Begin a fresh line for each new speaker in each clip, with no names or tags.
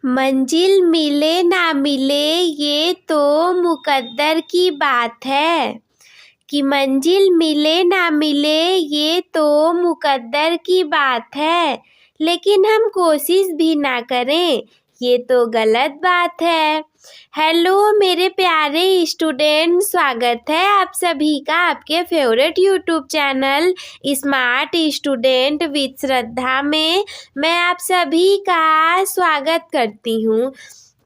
मंजिल मिले ना मिले ये तो मुकद्दर की बात है कि मंजिल मिले ना मिले ये तो मुकद्दर की बात है, लेकिन हम कोशिश भी ना करें ये तो गलत बात है। हेलो मेरे प्यारे स्टूडेंट, स्वागत है आप सभी का आपके favourite YouTube channel smart student with Shraddha में। मैं आप सभी का स्वागत करती हूँ।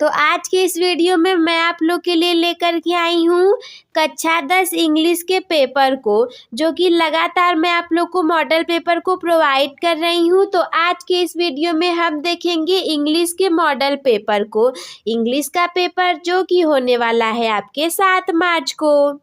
तो आज के इस वीडियो में मैं आप लोग के लिए लेकर के आई हूँ कक्षा 10 इंग्लिश के पेपर को, जो कि लगातार मैं आप लोग को मॉडल पेपर को प्रोवाइड कर रही हूँ। तो आज के इस वीडियो में हम देखेंगे इंग्लिश के मॉडल पेपर को, इंग्लिश का पेपर जो कि होने वाला है आपके 7 मार्च को।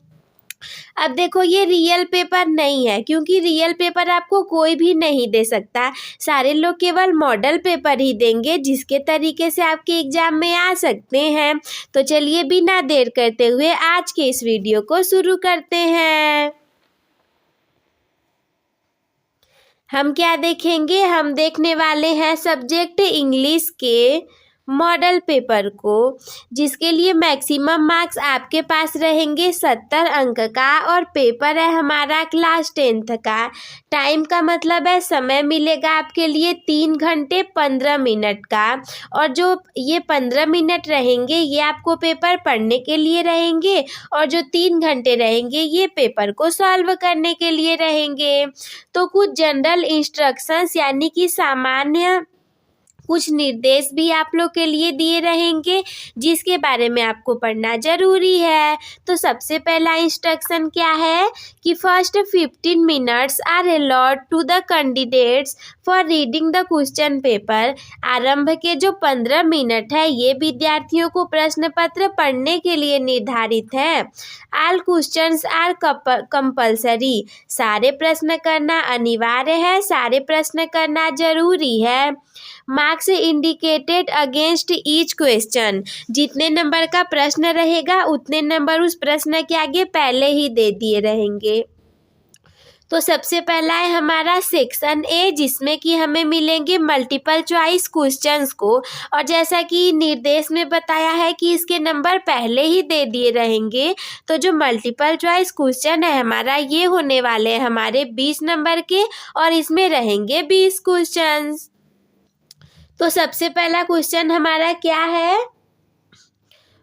अब देखो, ये रियल पेपर नहीं है, क्योंकि रियल पेपर आपको कोई भी नहीं दे सकता। सारे लोग केवल मॉडल पेपर ही देंगे, जिसके तरीके से आपके एग्जाम में आ सकते हैं। तो चलिए बिना देर करते हुए आज के इस वीडियो को शुरू करते हैं। हम क्या देखेंगे? हम देखने वाले हैं सब्जेक्ट इंग्लिश के मॉडल पेपर को, जिसके लिए मैक्सिमम मार्क्स आपके पास रहेंगे 70 अंक का, और पेपर है हमारा क्लास 10th का। टाइम का मतलब है समय मिलेगा आपके लिए 3 घंटे 15 मिनट का, और जो ये 15 मिनट रहेंगे ये आपको पेपर पढ़ने के लिए रहेंगे, और जो 3 घंटे रहेंगे ये पेपर को सॉल्व करने के लिए रहेंगे। तो कुछ जनरल इंस्ट्रक्शंस यानी कि सामान्य कुछ निर्देश भी आप लोग के लिए दिए रहेंगे, जिसके बारे में आपको पढ़ना जरूरी है। तो सबसे पहला इंस्ट्रक्शन क्या है कि first 15 minutes are allot to the candidates for reading the question paper. आरंभ के जो 15 मिनट है ये विद्यार्थियों को प्रश्न पत्र पढ़ने के लिए निर्धारित है। All questions are compulsory. सारे प्रश्न करना अनिवार्य है, सारे प्रश्न करना जरूरी है। Marks indicated against each question. जितने नंबर का प्रश्न रहेगा उतने नंबर उस प्रश्न के आगे पहले ही दे दिए रहेंगे। तो सबसे पहला है हमारा सेक्शन ए, जिसमें कि हमें मिलेंगे मल्टीपल चॉइस क्वेश्चंस को, और जैसा कि निर्देश में बताया है कि इसके नंबर पहले ही दे दिए रहेंगे। तो जो मल्टीपल चॉइस क्वेश्चन है हमारा, ये होने वाले हैं हमारे 20 नंबर के, और इसमें रहेंगे 20 क्वेश्चंस। तो सबसे पहला क्वेश्चन हमारा क्या है?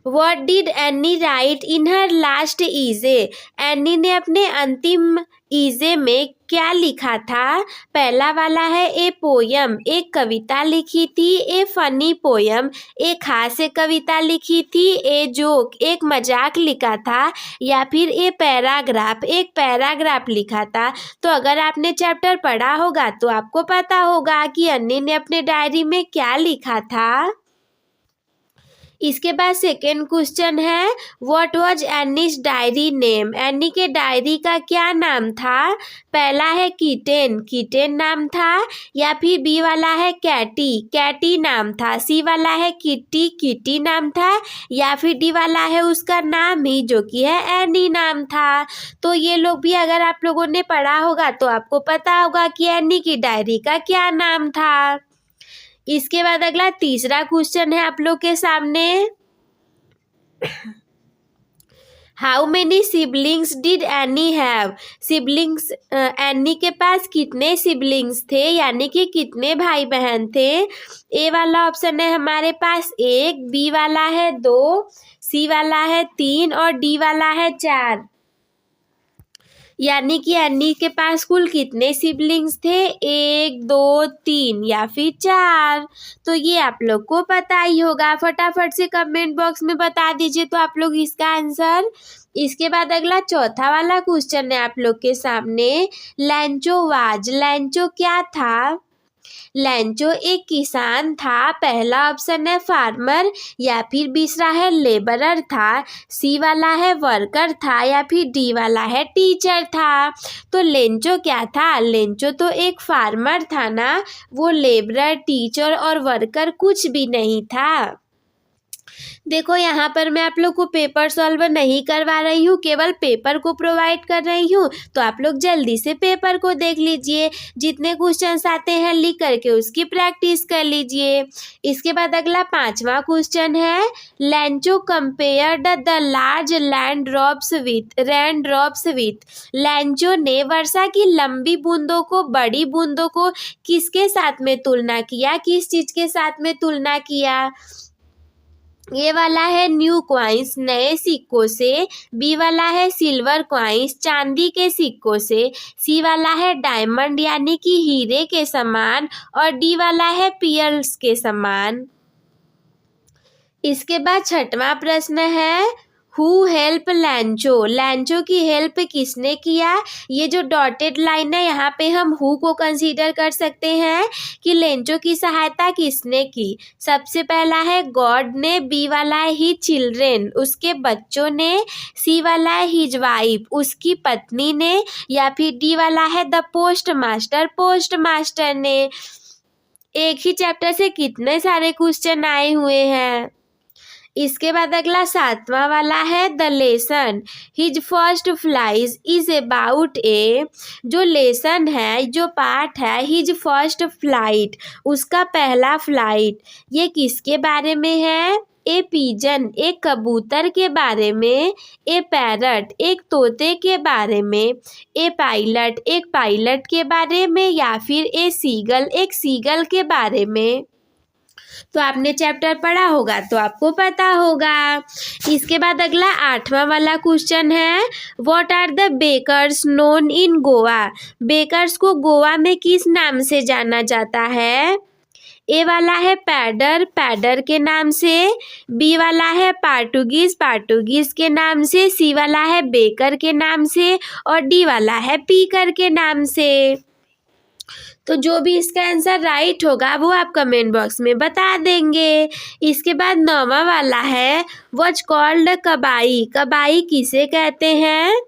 What did Annie write in her last essay? Any ने अपने अंतिम ईजे में क्या लिखा था? पहला वाला है ए पोयम, एक कविता लिखी थी। ए फनी पोयम, एक हास्य कविता लिखी थी। ए जोक, एक मजाक लिखा था। या फिर ए पैराग्राफ, एक पैराग्राफ लिखा था। तो अगर आपने चैप्टर पढ़ा होगा तो आपको पता होगा कि अन्नी ने अपने डायरी में क्या लिखा था। इसके बाद सेकेंड क्वेश्चन है what was Annie's diary name? Any के डायरी का क्या नाम था? पहला है किटेन, किटेन नाम था। या फिर बी वाला है कैटी, कैटी नाम था। सी वाला है किटी, किटी नाम था। या फिर डी वाला है उसका नाम ही, जो कि है एनी नाम था। तो ये लोग भी अगर आप लोगों ने पढ़ा होगा तो आपको पता होगा कि एनी की डायरी का क्या नाम था। इसके बाद अगला तीसरा क्वेश्चन है आप लोग के सामने, how many siblings did any have? Siblings, any के पास कितने सिबलिंग्स थे, यानी कि कितने भाई बहन थे? ए वाला ऑप्शन है हमारे पास 1, बी वाला है 2, सी वाला है 3 और डी वाला है 4। यानी कि एनी के पास कुल कितने सिबलिंग्स थे? 1, 2, 3 या फिर 4। तो ये आप लोग को पता ही होगा। फटाफट से कमेंट बॉक्स में बता दीजिए तो आप लोग इसका आंसर। इसके बाद अगला चौथा वाला क्वेश्चन है आप लोग के सामने, लैंचो वाज, लैंचो क्या था? लैंचो एक किसान था। पहला ऑप्शन है फार्मर, या फिर दूसरा है लेबरर था। सी वाला है वर्कर था, या फिर डी वाला है टीचर था। तो लेंचो क्या था? लेंचो तो एक फार्मर था ना, वो लेबरर, टीचर और वर्कर कुछ भी नहीं था। देखो यहाँ पर मैं आप लोग को पेपर सॉल्व नहीं करवा रही हूँ, केवल पेपर को प्रोवाइड कर रही हूँ। तो आप लोग जल्दी से पेपर को देख लीजिए, जितने क्वेश्चंस आते हैं लिख करके उसकी प्रैक्टिस कर लीजिए। इसके बाद अगला 5वां क्वेश्चन है, लैंचो compared the large rain drops with. लैंचो ने वर्षा की लंबी बूंदों को, बड़ी बूंदों को किसके साथ में तुलना किया, किस चीज के साथ में तुलना किया। ये वाला है न्यू कॉइन्स, नए सिक्कों से। बी वाला है सिल्वर कॉइन्स, चांदी के सिक्कों से। सी वाला है डायमंड यानी कि हीरे के समान। और डी वाला है पियर्स के समान। इसके बाद 6वां प्रश्न है, हु हेल्प लैंचो। लैंचो की हेल्प किसने किया। ये जो डॉटेड लाइन है यहाँ पे हम हु को कंसीडर कर सकते हैं कि लैंचो की सहायता किसने की। सबसे पहला है गॉड ने, बी वाला है ही चिल्ड्रेन, उसके बच्चों ने। सी वाला है हिज वाइफ, उसकी पत्नी ने। या फिर डी वाला है द पोस्ट मास्टर ने। एक ही चैप्टर से कितने सारे क्वेश्चन आए हुए हैं। इसके बाद अगला 7वां वाला है the lesson his first flight is about a. जो लेसन है, जो पाठ है, हिज फर्स्ट फ्लाइट, उसका पहला फ्लाइट, ये किसके बारे में है। ए पिजन, एक कबूतर के बारे में। ए पैरट, एक तोते के बारे में। ए पायलट, एक पायलट के बारे में। या फिर ए सीगल, एक सीगल के बारे में। तो आपने चैप्टर पढ़ा होगा तो आपको पता होगा। इसके बाद अगला 8वां वाला क्वेश्चन है, what are the bakers known in Goa. Bakers को गोवा में किस नाम से जाना जाता है। ए वाला है पैडर के नाम से। बी वाला है पार्टुगीज के नाम से। सी वाला है बेकर के नाम से। और डी वाला है पीकर के नाम से। तो जो भी इसका आंसर राइट होगा वो आप कमेंट बॉक्स में बता देंगे। इसके बाद 9वां वाला है, व्हाट कॉल्ड कबाई। कबाई किसे कहते हैं।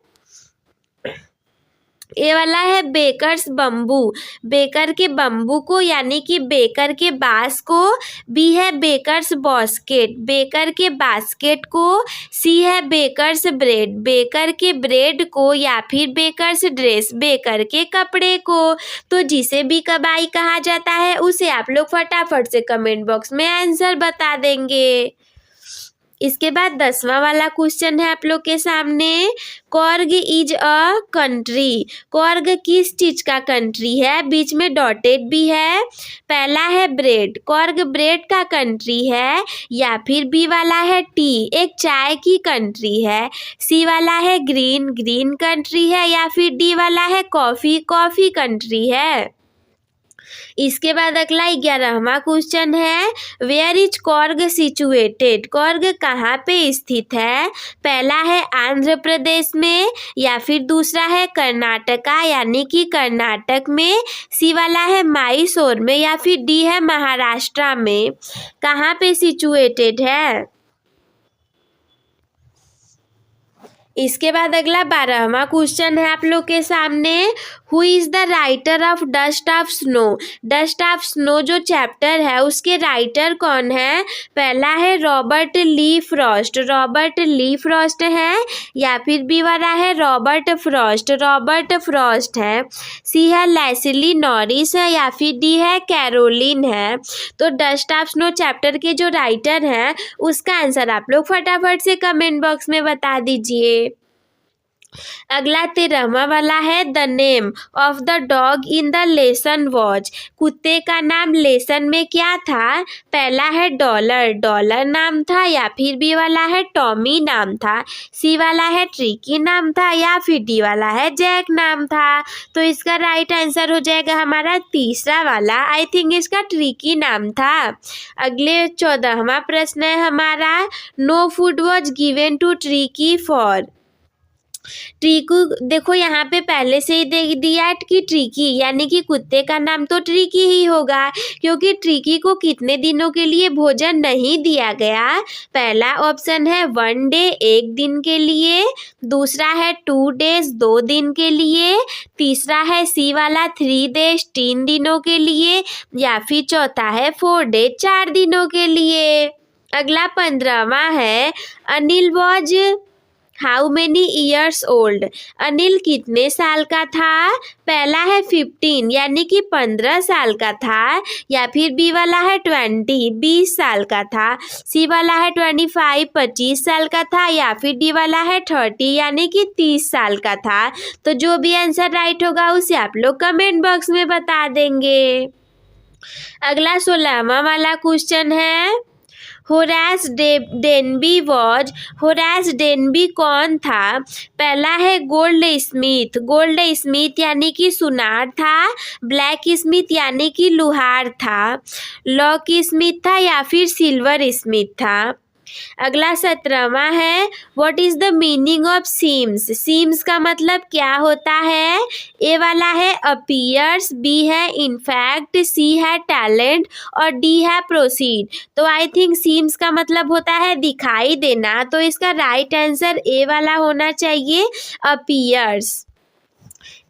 ए वाला है बेकर्स बम्बू, बेकर के बम्बू को यानी कि बेकर के बांस को। बी है बेकर्स बास्केट, बेकर के बास्केट को। सी है बेकर्स ब्रेड, बेकर के ब्रेड को। या फिर बेकर्स ड्रेस, बेकर के कपड़े को। तो जिसे भी कबाई कहा जाता है उसे आप लोग फटाफट से कमेंट बॉक्स में आंसर बता देंगे। इसके बाद 10वां वाला क्वेश्चन है आप लोग के सामने, Korg is a country. Korg किस चीज का कंट्री है, बीच में डॉटेड भी है। पहला है ब्रेड, कॉर्ग ब्रेड का कंट्री है। या फिर बी वाला है टी, एक चाय की कंट्री है। सी वाला है ग्रीन कंट्री है। या फिर डी वाला है कॉफी कंट्री है। इसके बाद अगला 11वां क्वेश्चन है, where is Coorg situated. Coorg कहाँ पे स्थित है। पहला है आंध्र प्रदेश में। या फिर दूसरा है कर्नाटका यानी कि कर्नाटक में। सी वाला है मैसूर में। या फिर डी है महाराष्ट्र में। कहाँ पे सिचुएटेड है। इसके बाद अगला 12वां क्वेश्चन है आप लोग के सामने, who is the writer of dust of snow. Dust of snow जो चैप्टर है उसके राइटर कौन है। पहला है रॉबर्ट ली फ्रॉस्ट है। या फिर बी वाला है रॉबर्ट फ्रॉस्ट है। सी है लेस्ली नॉरिस है। या फिर डी है कैरोलिन है। तो डस्ट ऑफ स्नो चैप्टर के जो राइटर हैं उसका आंसर आप लोग फटाफट से कमेंट बॉक्स में बता दीजिए। अगला 13वां वाला है, the name of the dog in the lesson watch. कुत्ते का नाम लेसन में क्या था। पहला है डॉलर नाम था। या फिर बी वाला है टॉमी नाम था। सी वाला है ट्रिकी नाम था। या फिर डी वाला है जैक नाम था। तो इसका राइट आंसर हो जाएगा हमारा तीसरा वाला, आई थिंक इसका ट्रिकी नाम था। अगले 14वां प्रश्न है हमारा, no food was given to Tricki for. ट्रीकू, देखो यहाँ पे पहले से ही दे दिया कि ट्रिकी यानी कि कुत्ते का नाम तो ट्रिकी ही होगा, क्योंकि ट्रिकी को कितने दिनों के लिए भोजन नहीं दिया गया। पहला ऑप्शन है 1 डे, 1 दिन के लिए। दूसरा है 2 डेज, 2 दिन के लिए। तीसरा है सी वाला 3 डेज, 3 दिनों के लिए। या फिर चौथा है 4 डे, 4 दिनों के लिए। अगला 15वां है Anil was how many years old. Anil कितने साल का था। पहला है 15 यानी कि 15 साल का था, या फिर बी वाला है 20 20 साल का था, सी वाला है 25 25 साल का था, या फिर डी वाला है 30 यानी कि 30 साल का था। तो जो भी आंसर राइट होगा उसे आप लोग कमेंट बॉक्स में बता देंगे। अगला 16वां वाला क्वेश्चन है Horace Denby was. Horace Denby कौन था। पहला है गोल्ड स्मिथ। गोल्ड स्मिथ यानी कि सुनार था। ब्लैक स्मिथ यानी कि लुहार था। लॉक स्मिथ था या फिर सिल्वर स्मिथ था। अगला 17वां है what is the meaning of seems. Seems का मतलब क्या होता है। ए वाला है अपीयर्स, बी है इनफैक्ट, सी है टैलेंट और डी है प्रोसीड। तो आई थिंक सीम्स का मतलब होता है दिखाई देना, तो इसका राइट आंसर ए वाला होना चाहिए अपीयर्स।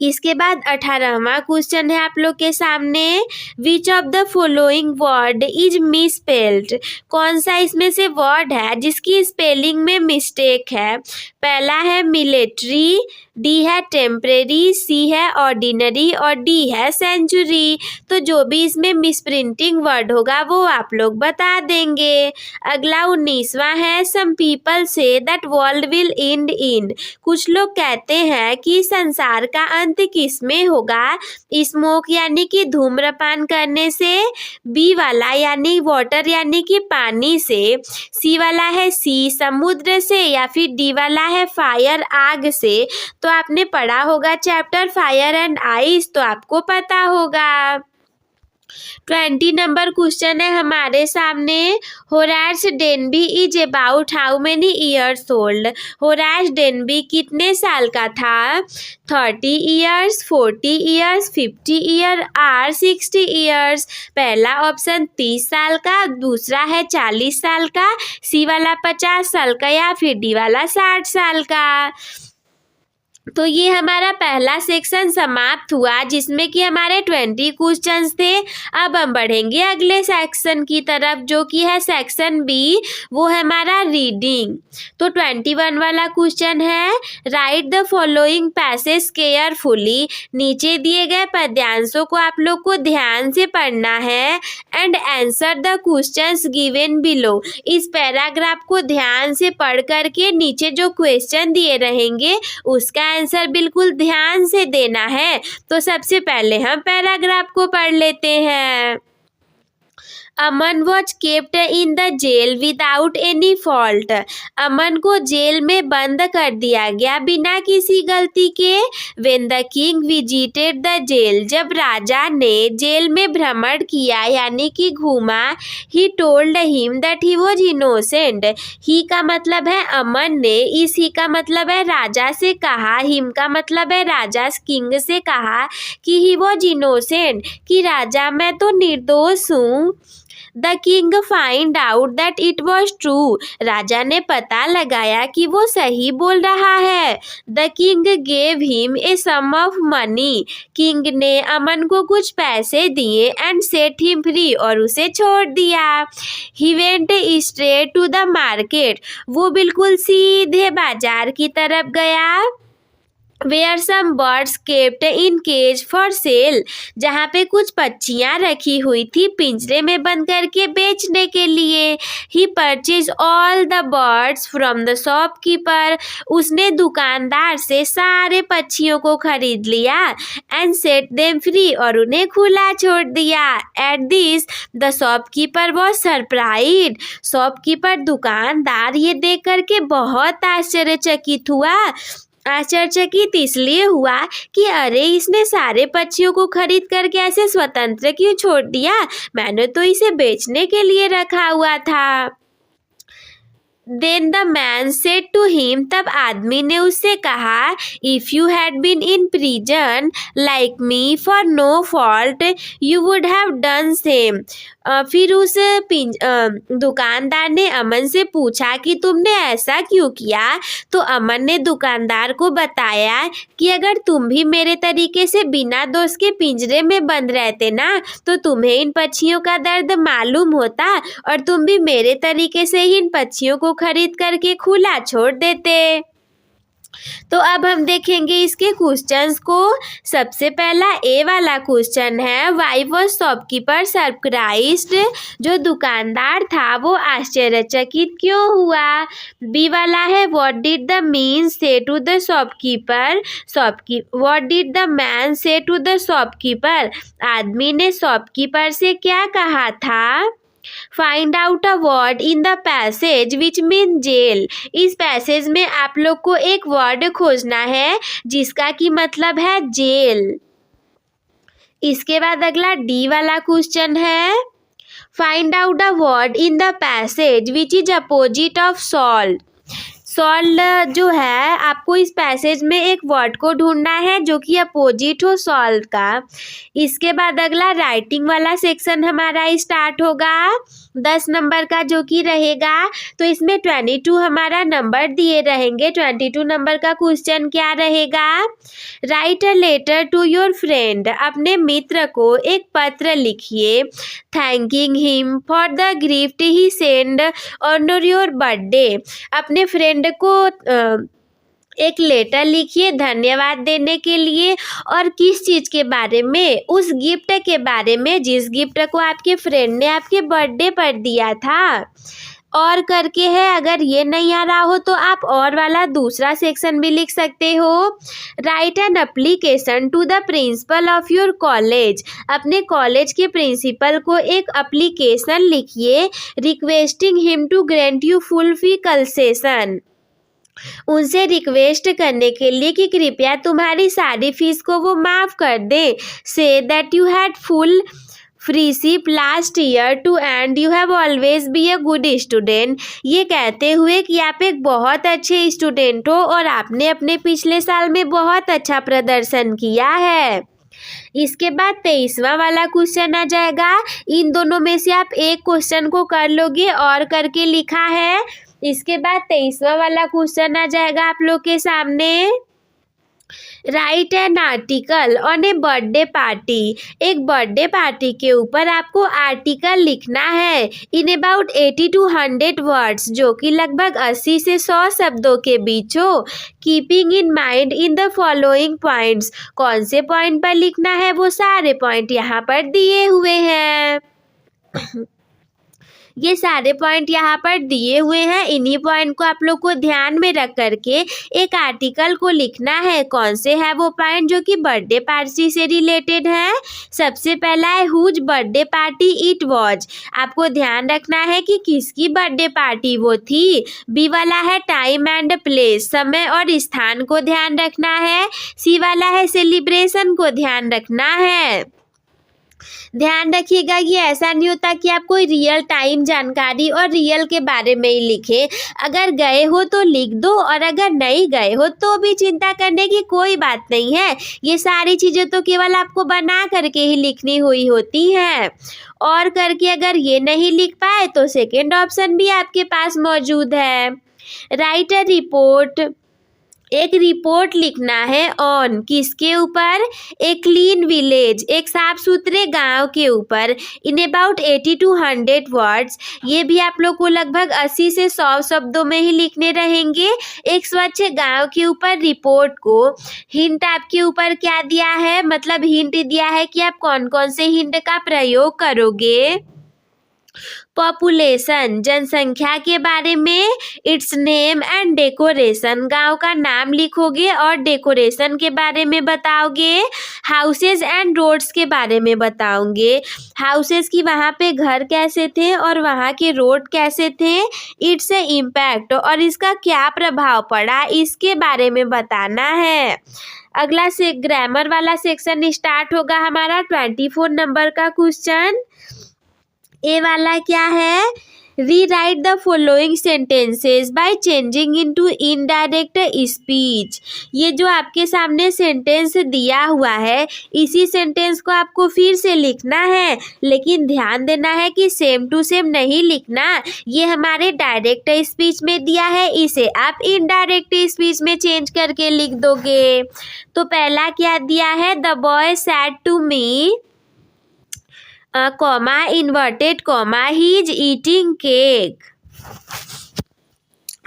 इसके बाद 18वां क्वेश्चन है आप लोग के सामने which of the following word is misspelled. कौन सा इसमें से वर्ड है जिसकी स्पेलिंग में मिस्टेक है। पहला है मिलिट्री, डी है टेम्परेरी, सी है ऑर्डिनरी और डी है सेंचुरी। तो जो भी इसमें मिसप्रिंटिंग वर्ड होगा वो आप लोग बता देंगे। अगला 19वां है some people say that world will end in. कुछ लोग कहते हैं कि संसार का अंत किसमें होगा। स्मोक यानी कि धूम्रपान करने से, बी वाला यानी वाटर यानी कि पानी से, सी वाला है सी समुद्र से, या फिर डी वाला है फायर आग से। तो आपने पढ़ा होगा चैप्टर फायर एंड आइस, तो आपको पता होगा। 20 नंबर क्वेश्चन है हमारे सामने Horace Danby is about how many years old. Horace Danby कितने साल का था। 30 ईयर्स, 40 ईयर्स, 50 ईयर और 60 ईयर्स। पहला ऑप्शन 30 साल का, दूसरा है 40 साल का, सी वाला 50 साल का, या फिर डी वाला 60 साल का। तो ये हमारा पहला सेक्शन समाप्त हुआ जिसमें कि हमारे 20 क्वेश्चंस थे। अब हम बढ़ेंगे अगले सेक्शन की तरफ जो कि है सेक्शन बी, वो है हमारा रीडिंग। तो 21 वाला क्वेश्चन है right the following passage carefully. नीचे दिए गए पद्यांशों को आप लोग को ध्यान से पढ़ना है and answer the questions given below. इस पैराग्राफ को ध्यान से पढ़ करके नीचे जो क्वेश्चन दिए रहेंगे उसका आंसर बिल्कुल ध्यान से देना है। तो सबसे पहले हम पैराग्राफ को पढ़ लेते हैं। Aman was kept in the jail without any fault. Aman को जेल में बंद कर दिया गया बिना किसी गलती के। When the king visited the jail, जब राजा ने जेल में भ्रमण किया यानी कि घूमा, he told him that he was innocent. He का मतलब है अमन ने, इस ही का मतलब है राजा से कहा, हिम का मतलब है राजा किंग से कहा कि ही वॉज इनोसेंट, कि राजा मैं तो निर्दोष हूँ। The king find out that it was true. राजा ने पता लगाया कि वो सही बोल रहा है। The king gave him a sum of money. King ने अमन को कुछ पैसे दिए एंड सेट हिम फ्री, और उसे छोड़ दिया। He went straight to the market. वो बिल्कुल सीधे बाजार की तरफ गया। Where some birds kept in cage for sale, जहाँ पे कुछ पक्षियाँ रखी हुई थी पिंजरे में बंद करके बेचने के लिए। He purchase all the birds from the shopkeeper. उसने दुकानदार से सारे पक्षियों को खरीद लिया एंड सेट देम फ्री, और उन्हें खुला छोड़ दिया। At this the shopkeeper was surprised. Shopkeeper दुकानदार ये देख करके बहुत आश्चर्यचकित हुआ। आश्चर्यचकित इसलिए हुआ कि अरे इसने सारे पक्षियों को खरीद करके ऐसे स्वतंत्र क्यों छोड़ दिया, मैंने तो इसे बेचने के लिए रखा हुआ था। Then the man said to him, तब आदमी ने उससे कहा, if you had been in prison like me for no fault you would have done same. फिर उस दुकानदार ने अमन से पूछा कि तुमने ऐसा क्यों किया। तो अमन ने दुकानदार को बताया कि अगर तुम भी मेरे तरीके से बिना दोस्त के पिंजरे में बंद रहते ना तो तुम्हें इन पक्षियों का दर्द मालूम होता और तुम भी मेरे तरीके से ही इन पक्षियों को खरीद करके खुला छोड़ देते। तो अब हम देखेंगे इसके क्वेश्चंस को। सबसे पहला ए वाला क्वेश्चन है, वाई वॉज शॉपकीपर सरप्राइज्ड, जो दुकानदार था वो आश्चर्यचकित क्यों हुआ। बी वाला है, what did the man say to the shopkeeper, what did the man say to the shopkeeper, आदमी ने शॉपकीपर से क्या कहा था। Find out a word in the passage which mean jail, इस पैसेज में आप लोग को एक वर्ड खोजना है जिसका की मतलब है जेल। इसके बाद अगला डी वाला क्वेश्चन है, find out a word in the passage which is opposite of solve. Solve जो है आपको इस पैसेज में एक वर्ड को ढूंढना है जो कि अपोजिट हो सॉल्व का। इसके बाद अगला राइटिंग वाला सेक्शन हमारा स्टार्ट होगा 10 नंबर का जो कि रहेगा। तो इसमें 22 हमारा नंबर दिए रहेंगे। 22 नंबर का क्वेश्चन क्या रहेगा, write a letter to your friend, अपने मित्र को एक पत्र लिखिए, thanking him for the gift he send on your birthday, अपने फ्रेंड को एक लेटर लिखिए धन्यवाद देने के लिए, और किस चीज़ के बारे में, उस गिफ्ट के बारे में जिस गिफ्ट को आपके फ्रेंड ने आपके बर्थडे पर दिया था। और करके है, अगर ये नहीं आ रहा हो तो आप और वाला दूसरा सेक्शन भी लिख सकते हो। Write an application to the principal of your college, अपने कॉलेज के प्रिंसिपल को एक एप्लीकेशन लिखिए, requesting him to grant you full fee concession, उनसे रिक्वेस्ट करने के लिए कि कृपया तुम्हारी सारी फीस को वो माफ़ कर दे। Say that you had full freeship last year too and you have always be a good student, ये कहते हुए कि आप एक बहुत अच्छे स्टूडेंट हो और आपने अपने पिछले साल में बहुत अच्छा प्रदर्शन किया है। इसके बाद 23वां वाला क्वेश्चन आ जाएगा। इन दोनों में से आप एक क्वेश्चन को कर लोगे और करके लिखा है। इसके बाद 23वां वाला क्वेश्चन आ जाएगा आप लोग के सामने, right an article on A birthday party, एक बर्थडे पार्टी के ऊपर आपको आर्टिकल लिखना है इन अबाउट 80 to 100 वर्ड्स, जो कि लगभग 80 से 100 शब्दों के बीच हो। Keeping in mind in the following points, कौन से पॉइंट पर लिखना है वो सारे पॉइंट यहाँ पर दिए हुए हैं। ये सारे पॉइंट यहाँ पर दिए हुए हैं, इन्हीं पॉइंट को आप लोग को ध्यान में रख करके एक आर्टिकल को लिखना है। कौन से है वो पॉइंट जो कि बर्थडे पार्टी से रिलेटेड है। सबसे पहला है whose birthday party it was, आपको ध्यान रखना है कि किसकी बर्थडे पार्टी वो थी। बी वाला है टाइम एंड प्लेस, समय और स्थान को ध्यान रखना है। सी वाला है सेलिब्रेशन को ध्यान रखना है। ध्यान रखिएगा ये ऐसा नहीं होता कि आप कोई रियल टाइम जानकारी और रियल के बारे में ही लिखें। अगर गए हो तो लिख दो और अगर नहीं गए हो तो भी चिंता करने की कोई बात नहीं है। ये सारी चीज़ें तो केवल आपको बना करके ही लिखनी हुई होती हैं। और करके अगर ये नहीं लिख पाए तो सेकेंड ऑप्शन भी आपके पास मौजूद है, राइट अ रिपोर्ट, एक रिपोर्ट लिखना है ऑन, किसके ऊपर, एक क्लीन विलेज, एक साफ सुथरे गांव के ऊपर, इन अबाउट 80 to 100 वर्ड्स, ये भी आप लोग को लगभग 80 से 100 शब्दों में ही लिखने रहेंगे। एक स्वच्छ गांव के ऊपर रिपोर्ट को, हिंट आपके ऊपर क्या दिया है, मतलब हिंट दिया है कि आप कौन कौन से हिंट का प्रयोग करोगे। पॉपुलेशन, जनसंख्या के बारे में, इट्स नेम एंड डेकोरेशन, गांव का नाम लिखोगे और डेकोरेशन के बारे में बताओगे। हाउसेज एंड रोड्स के बारे में बताओगे, हाउसेज की वहाँ पे घर कैसे थे और वहाँ के रोड कैसे थे। इट्स ए इम्पैक्ट, और इसका क्या प्रभाव पड़ा इसके बारे में बताना है। अगला से ग्रामर वाला सेक्शन स्टार्ट होगा हमारा 24 नंबर का क्वेश्चन। ए वाला क्या है, rewrite the following sentences by changing into indirect speech. ये जो आपके सामने सेंटेंस दिया हुआ है, इसी सेंटेंस को आपको फिर से लिखना है, लेकिन ध्यान देना है कि सेम टू सेम नहीं लिखना। ये हमारे डायरेक्ट स्पीच में दिया है, इसे आप इनडायरेक्ट स्पीच में चेंज करके लिख दोगे। तो पहला क्या दिया है, the boy said to me comma inverted comma he is eating cake.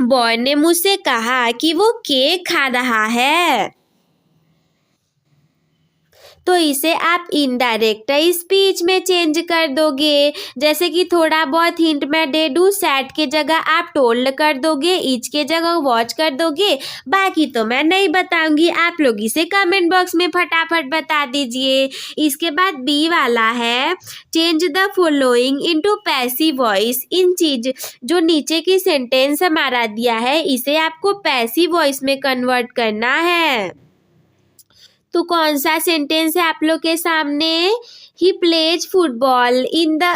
Boy ने मुझसे कहा कि वो केक खा रहा है। तो इसे आप इनडायरेक्ट स्पीच में चेंज कर दोगे। जैसे कि थोड़ा बहुत हिंट मैं दे दूँ, सैड के जगह आप टोल्ड कर दोगे, इच के जगह वॉच कर दोगे। बाकी तो मैं नहीं बताऊंगी, आप लोग इसे कमेंट बॉक्स में फटाफट बता दीजिए। इसके बाद बी वाला है, change the following into passive voice. इन चीज जो नीचे की सेंटेंस हमारा दिया है, इसे आपको पैसिव वॉइस में कन्वर्ट करना है। तो कौन सा सेंटेंस है आप लोग के सामने, he plays football in the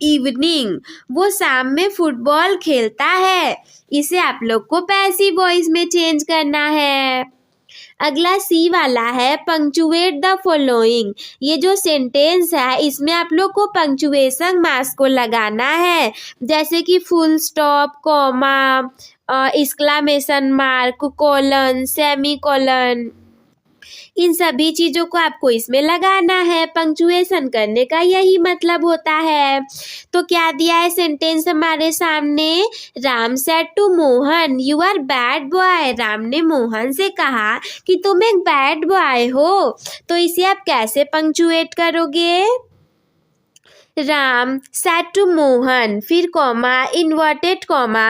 evening. वो शाम में फुटबॉल खेलता है। इसे आप लोग को पैसिव वॉइस में चेंज करना है। अगला सी वाला है, पंक्चुएट द फॉलोइंग। ये जो सेंटेंस है, इसमें आप लोग को पंक्चुएशन मार्क्स को लगाना है। जैसे कि full stop, comma, exclamation mark, colon, semicolon, इन सभी चीज़ों को आपको इसमें लगाना है। पंक्चुएशन करने का यही मतलब होता है। तो क्या दिया है सेंटेंस हमारे सामने, Ram said to Mohan you are bad boy. Ram ने मोहन से कहा कि तुम एक बैड बॉय हो। तो इसे आप कैसे पंक्चुएट करोगे, राम सेड टू मोहन, फिर कॉमा, इन्वर्टेड कॉमा,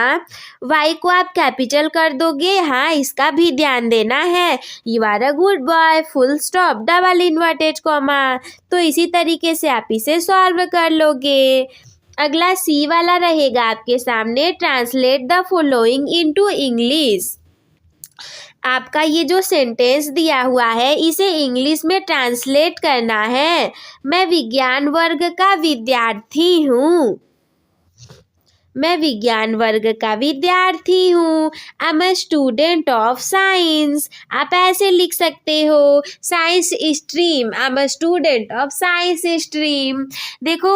वाई को आप कैपिटल कर दोगे। हाँ, इसका भी ध्यान देना है। You are a good boy, full stop, double inverted comma. तो इसी तरीके से आप इसे सॉल्व कर लोगे। अगला सी वाला रहेगा आपके सामने, translate the following into English. आपका ये जो सेंटेंस दिया हुआ है, इसे इंग्लिश में ट्रांसलेट करना है। मैं विज्ञान वर्ग का विद्यार्थी हूँ। मैं विज्ञान वर्ग का विद्यार्थी हूँ। I am a student of science. आप ऐसे लिख सकते हो, science stream, I am a student of science stream. देखो,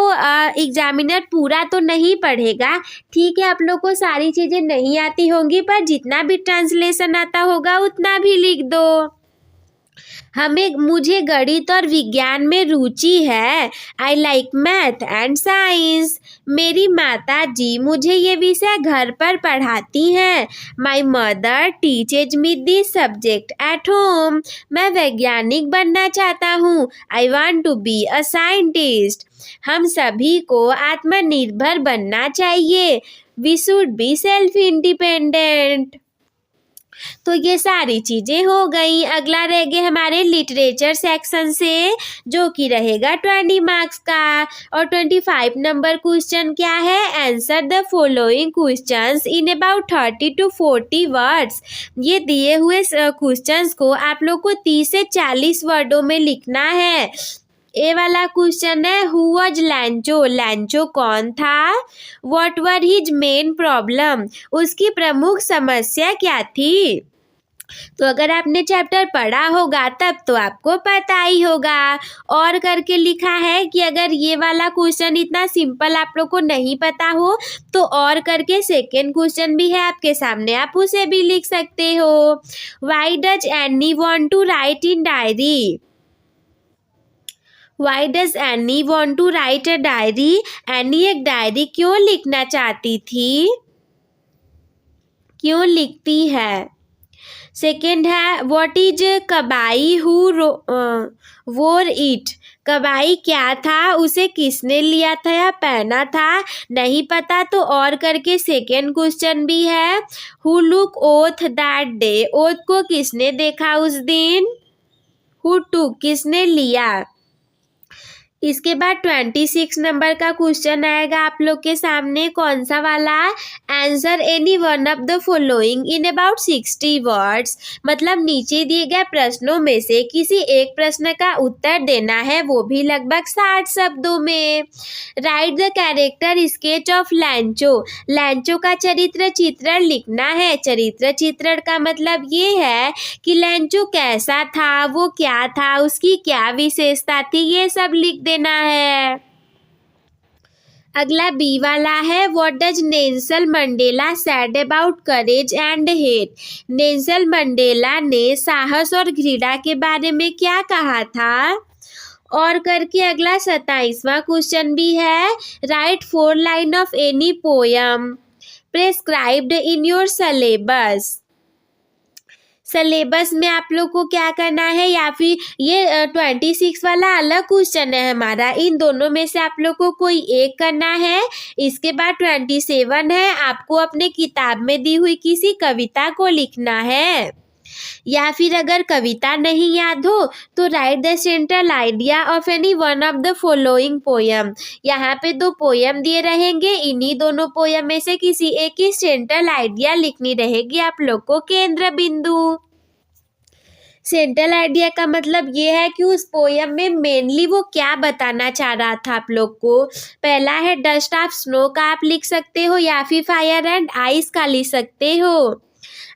एग्जामिनर पूरा तो नहीं पढ़ेगा, ठीक है, आप लोग को सारी चीज़ें नहीं आती होंगी, पर जितना भी ट्रांसलेशन आता होगा उतना भी लिख दो। मुझे गणित और विज्ञान में रुचि है। I like math and science. मेरी माता जी मुझे ये विषय घर पर पढ़ाती हैं। My mother teaches me this subject at home. मैं वैज्ञानिक बनना चाहता हूँ। I want to be a scientist. हम सभी को आत्मनिर्भर बनना चाहिए। We should be self independent. तो ये सारी चीज़ें हो गई। अगला रह गए हमारे लिटरेचर सेक्शन से, जो कि रहेगा 20 मार्क्स का। और 25 नंबर क्वेश्चन क्या है, answer the following questions in about 30 to 40 words. ये दिए हुए क्वेश्चंस को आप लोग को 30 से 40 वर्डों में लिखना है। ए वाला क्वेश्चन है, हु वॉज लैंचो। लैंचो कौन था। What were his main problem. उसकी प्रमुख समस्या क्या थी। तो अगर आपने चैप्टर पढ़ा होगा तब तो आपको पता ही होगा। और करके लिखा है कि अगर ये वाला क्वेश्चन इतना सिंपल आप लोग को नहीं पता हो, तो और करके सेकेंड क्वेश्चन भी है आपके सामने, आप उसे भी लिख सकते हो। Why does Anne want to write in diary. Why does Anne want to write a diary. Anne एक डायरी क्यों लिखना चाहती थी, क्यों लिखती है। सेकेंड है, व्हाट इज कबाई हु वोर इट। कबाई क्या था, उसे किसने लिया था या पहना था, नहीं पता। तो और करके सेकेंड क्वेश्चन भी है, who look oath that day. Oath को किसने देखा उस दिन। हु टुक किसने लिया। इसके बाद 26 नंबर का क्वेश्चन आएगा आप लोग के सामने। कौन सा वाला? Answer any one of the following in about 60 words. मतलब नीचे दिए गए प्रश्नों में से किसी एक प्रश्न का उत्तर देना है, वो भी लगभग 60 शब्दों में। Right the character sketch of लैंचो। लैंचो का चरित्र चित्रण लिखना है। चरित्र चित्रण का मतलब ये है कि लैंचो कैसा था, वो क्या था, उसकी क्या विशेषता थी, ये सब लिख देना है। अगला बी वाला है। What does Nelson Mandela said about courage and hate. Nelson Mandela ने साहस और घृणा के बारे में क्या कहा था? और करके अगला 27वां क्वेश्चन भी है। Right 4 line of any poem prescribed in your syllabus. Syllabus में आप लोग को क्या करना है, या फिर ये 26 वाला अलग क्वेश्चन है हमारा, इन दोनों में से आप लोग को कोई एक करना है। इसके बाद 27 है, आपको अपने किताब में दी हुई किसी कविता को लिखना है। या फिर अगर कविता नहीं याद हो तो right the central idea of any one of the following poem. यहाँ पे 2 पोयम दिए रहेंगे, इन्हीं दोनों पोयम में से किसी एक की सेंट्रल आइडिया लिखनी रहेगी आप लोग को, केंद्र बिंदु। सेंट्रल आइडिया का मतलब ये है कि उस पोयम में मेनली वो क्या बताना चाह रहा था आप लोग को। पहला है डस्ट ऑफ स्नो का आप लिख सकते हो, या फिर फायर एंड आइस का लिख सकते हो।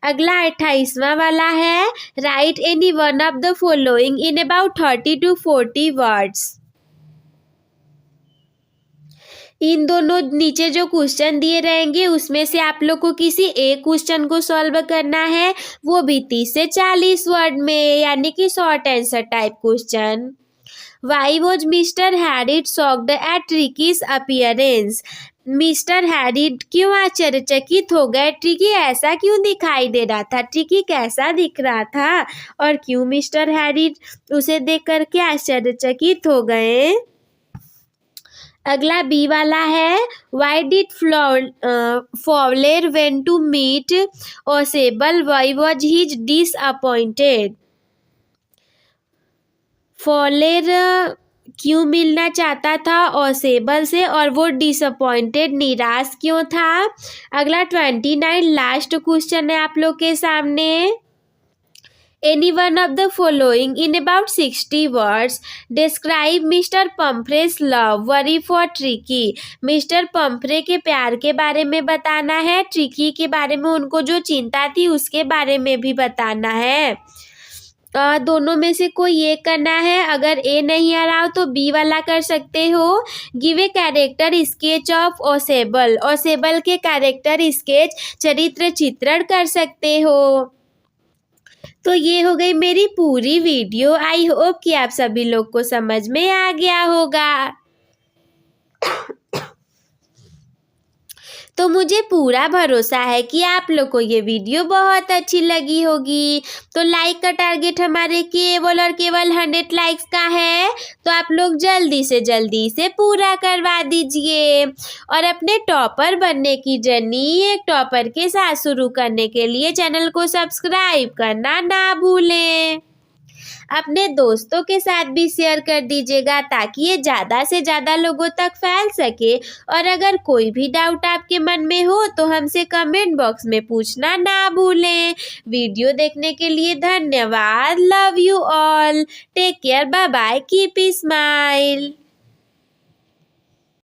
अगला 28वां वाला है। Write any one of the following in about 30 to 40 words. इन दोनों नीचे जो क्वेश्चन दिए रहेंगे उसमें से आप लोग को किसी एक क्वेश्चन को सॉल्व करना है, वो भी 30 से 40 वर्ड में, यानी कि short answer type question. Why was Mr Herriot shocked at Tricki's appearance. Mr Herriot क्यों आश्चर्यचकित हो गए, ट्रिकी ऐसा क्यों दिखाई दे रहा था, ट्रिकी कैसा दिख रहा था, और क्यों मिस्टर हैरिड उसे देख करके आश्चर्यचकित हो गए। अगला बी वाला है। Why did Fowler went to meet Ausable, why was his disappointed. Fowler क्यों मिलना चाहता था ओसेबल से, और वो डिसअपॉइंटेड निराश क्यों था। अगला 29 लास्ट क्वेश्चन है आप लोग के सामने। Any one of the following in about 60 words describe Mr Pumphrey's love worry for Tricki. Mr Pumphrey के प्यार के बारे में बताना है, ट्रिकी के बारे में उनको जो चिंता थी उसके बारे में भी बताना है। दोनों में से कोई एक करना है। अगर ए नहीं आ रहा हो तो बी वाला कर सकते हो। Give a character sketch of Ausable. Ausable के कैरेक्टर स्केच चरित्र चित्रण कर सकते हो। तो ये हो गई मेरी पूरी वीडियो। आई होप कि आप सभी लोग को समझ में आ गया होगा। तो मुझे पूरा भरोसा है कि आप लोग को ये वीडियो बहुत अच्छी लगी होगी। तो लाइक का टारगेट हमारे केवल और केवल 100 लाइक्स का है, तो आप लोग जल्दी से पूरा करवा दीजिए। और अपने टॉपर बनने की जर्नी एक टॉपर के साथ शुरू करने के लिए चैनल को सब्सक्राइब करना ना भूलें। अपने दोस्तों के साथ भी शेयर कर दीजिएगा ताकि ये ज़्यादा से ज़्यादा लोगों तक फैल सके। और अगर कोई भी डाउट आपके मन में हो तो हमसे कमेंट बॉक्स में पूछना ना भूलें। वीडियो देखने के लिए धन्यवाद। Love you all. Take care. Bye bye. Keep smile.